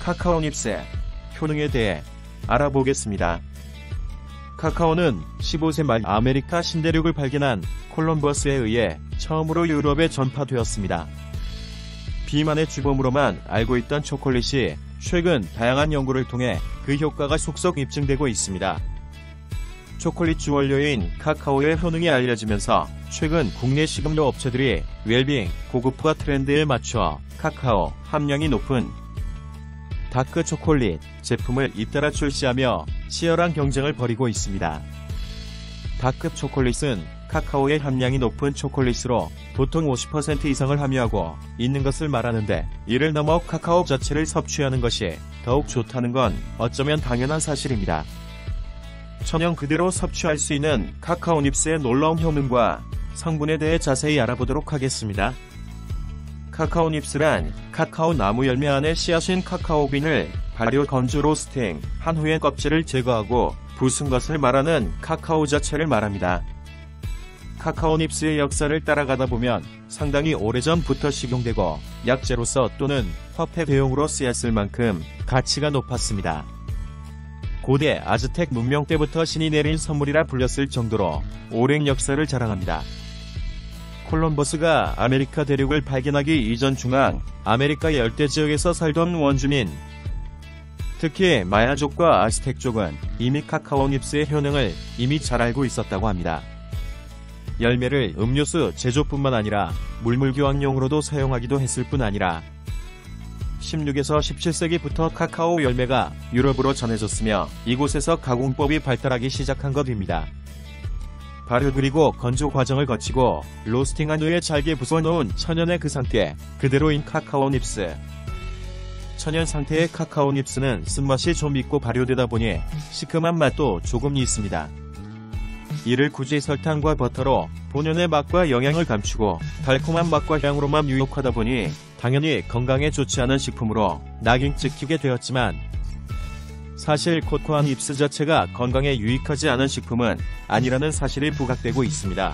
카카오닙스의 효능에 대해 알아보겠습니다. 카카오는 15세 말 아메리카 신대륙을 발견한 콜럼버스에 의해 처음으로 유럽에 전파되었습니다. 비만의 주범으로만 알고 있던 초콜릿이 최근 다양한 연구를 통해 그 효과가 속속 입증되고 있습니다. 초콜릿 주원료인 카카오의 효능이 알려지면서 최근 국내 식음료 업체들이 웰빙, 고급화 트렌드에 맞춰 카카오 함량이 높은 다크 초콜릿 제품을 잇따라 출시하며 치열한 경쟁을 벌이고 있습니다. 다크 초콜릿은 카카오의 함량이 높은 초콜릿으로 보통 50% 이상을 함유하고 있는 것을 말하는데, 이를 넘어 카카오 자체를 섭취하는 것이 더욱 좋다는 건 어쩌면 당연한 사실입니다. 천연 그대로 섭취할 수 있는 카카오닙스의 놀라운 효능과 성분에 대해 자세히 알아보도록 하겠습니다. 카카오닙스란 카카오 나무 열매 안에 씨앗인 카카오빈을 발효 건조 로스팅 한 후에 껍질을 제거하고 부순 것을 말하는 카카오 자체를 말합니다. 카카오닙스의 역사를 따라가다 보면 상당히 오래전부터 식용되고 약재로서 또는 화폐 대용으로 쓰였을 만큼 가치가 높았습니다. 고대 아즈텍 문명 때부터 신이 내린 선물이라 불렸을 정도로 오랜 역사를 자랑합니다. 콜럼버스가 아메리카 대륙을 발견하기 이전 중앙 아메리카 열대 지역에서 살던 원주민, 특히 마야족과 아즈텍족은 이미 카카오닙스의 효능을 이미 잘 알고 있었다고 합니다. 열매를 음료수 제조뿐만 아니라 물물교환용으로도 사용하기도 했을 뿐 아니라 16에서 17세기부터 카카오 열매가 유럽으로 전해졌으며 이곳에서 가공법이 발달하기 시작한 것입니다. 발효 그리고 건조 과정을 거치고 로스팅한 후에 잘게 부숴놓은 천연의 그 상태 그대로인 카카오닙스. 천연 상태의 카카오닙스는 쓴맛이 좀 있고 발효되다 보니 시큼한 맛도 조금 있습니다. 이를 굳이 설탕과 버터로 본연의 맛과 영양을 감추고 달콤한 맛과 향으로만 유혹하다 보니 당연히 건강에 좋지 않은 식품으로 낙인 찍히게 되었지만, 사실 코코아 닙스 자체가 건강에 유익하지 않은 식품은 아니라는 사실이 부각되고 있습니다.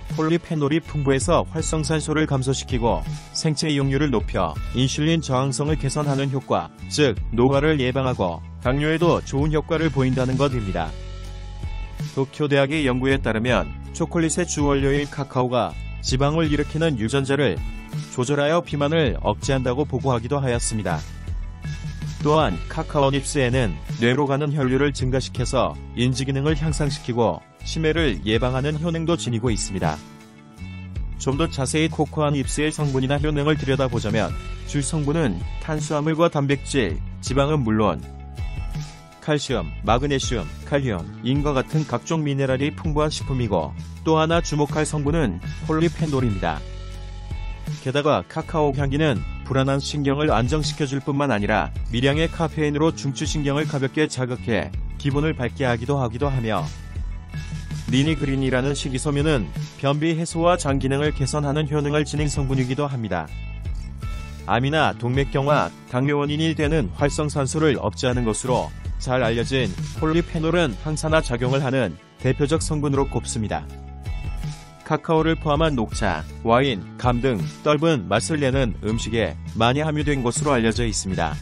폴리페놀이 풍부해서 활성산소를 감소시키고 생체 이용률을 높여 인슐린 저항성을 개선하는 효과, 즉 노화를 예방하고 당뇨에도 좋은 효과를 보인다는 것입니다. 도쿄대학의 연구에 따르면 초콜릿의 주원료인 카카오가 지방을 일으키는 유전자를 조절하여 비만을 억제한다고 보고하기도 하였습니다. 또한 카카오닙스에는 뇌로 가는 혈류를 증가시켜서 인지기능을 향상시키고 치매를 예방하는 효능도 지니고 있습니다. 좀 더 자세히 코코아닙스의 성분이나 효능을 들여다보자면 주 성분은 탄수화물과 단백질, 지방은 물론 칼슘, 마그네슘, 칼륨, 인과 같은 각종 미네랄이 풍부한 식품이고, 또 하나 주목할 성분은 폴리페놀입니다. 게다가 카카오 향기는 불안한 신경을 안정시켜줄 뿐만 아니라 미량의 카페인으로 중추신경을 가볍게 자극해 기분을 밝게 하기도 하며, 리니그린이라는 식이섬유는 변비 해소와 장 기능을 개선하는 효능을 지닌 성분이기도 합니다. 암이나 동맥경화, 당뇨 원인이 되는 활성산소를 억제하는 것으로 잘 알려진 폴리페놀은 항산화 작용을 하는 대표적 성분으로 꼽습니다. 카카오를 포함한 녹차, 와인, 감 등 떫은 맛을 내는 음식에 많이 함유된 것으로 알려져 있습니다.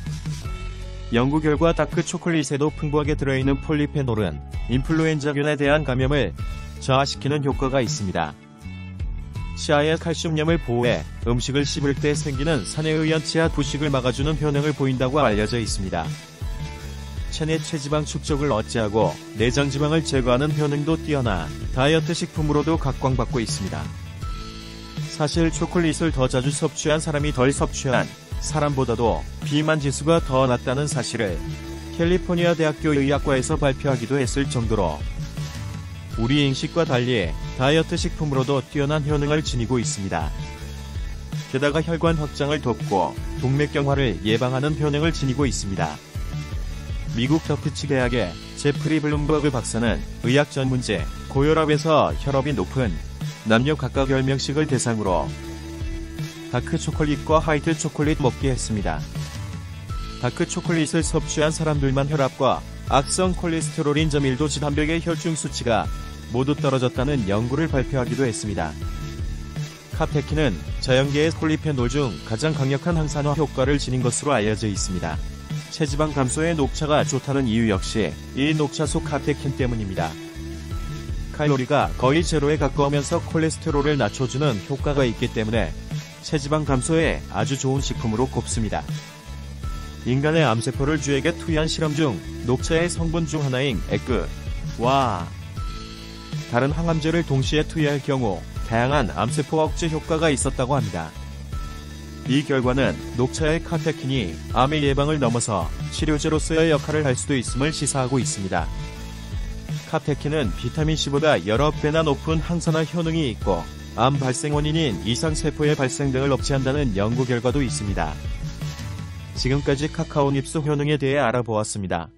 연구 결과 다크 초콜릿에도 풍부하게 들어있는 폴리페놀은 인플루엔자균에 대한 감염을 저하시키는 효과가 있습니다. 치아의 칼슘염을 보호해 음식을 씹을 때 생기는 산에 의한 치아 부식을 막아주는 효능을 보인다고 알려져 있습니다. 체내 체지방 축적을 억제하고 내장 지방을 제거하는 효능도 뛰어나 다이어트 식품으로도 각광받고 있습니다. 사실 초콜릿을 더 자주 섭취한 사람이 덜 섭취한 사람보다도 비만 지수가 더 낮다는 사실을 캘리포니아 대학교 의학과에서 발표하기도 했을 정도로 우리 인식과 달리 다이어트 식품으로도 뛰어난 효능을 지니고 있습니다. 게다가 혈관 확장을 돕고 동맥경화를 예방하는 효능을 지니고 있습니다. 미국 터프치 대학의 제프리 블룸버그 박사는 의학 전문지 고혈압에서 혈압이 높은 남녀 각각 10명씩을 대상으로 다크 초콜릿과 화이트 초콜릿 먹게 했습니다. 다크 초콜릿을 섭취한 사람들만 혈압과 악성 콜레스테롤인 저밀도 지단백의 혈중 수치가 모두 떨어졌다는 연구를 발표하기도 했습니다. 카테킨은 자연계의 폴리페놀 중 가장 강력한 항산화 효과를 지닌 것으로 알려져 있습니다. 체지방 감소에 녹차가 좋다는 이유 역시 이 녹차 속 카테킨 때문입니다. 칼로리가 거의 제로에 가까우면서 콜레스테롤을 낮춰주는 효과가 있기 때문에 체지방 감소에 아주 좋은 식품으로 꼽습니다. 인간의 암세포를 쥐에게 투여한 실험 중 녹차의 성분 중 하나인 에그와 다른 항암제를 동시에 투여할 경우 다양한 암세포 억제 효과가 있었다고 합니다. 이 결과는 녹차의 카테킨이 암의 예방을 넘어서 치료제로서의 역할을 할 수도 있음을 시사하고 있습니다. 카테킨은 비타민C보다 여러 배나 높은 항산화 효능이 있고 암 발생 원인인 이상세포의 발생 등을 억제한다는 연구 결과도 있습니다. 지금까지 카카오닙스 효능에 대해 알아보았습니다.